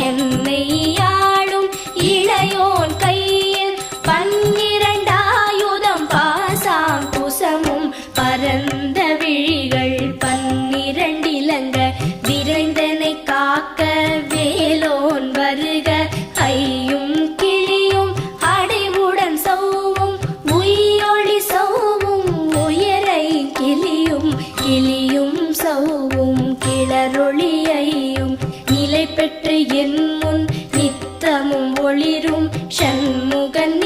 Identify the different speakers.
Speaker 1: என்னை ஆளும் இளையோன் கையில் 12 பாசாம் குசமும் பரந்த விழிகள் 12 இலங்க விரைந்தனை காக்க வேலோன் வருக. ஐயும் கிளியும் அடைவுடன் சௌவும் உயிரொளி சௌவும் உயரை கிளியும் கிளியும் சௌவும் கிளரொளியையும் நிலை பெற்று என் முன் நித்தமும் ஒளிரும் சண்முகன்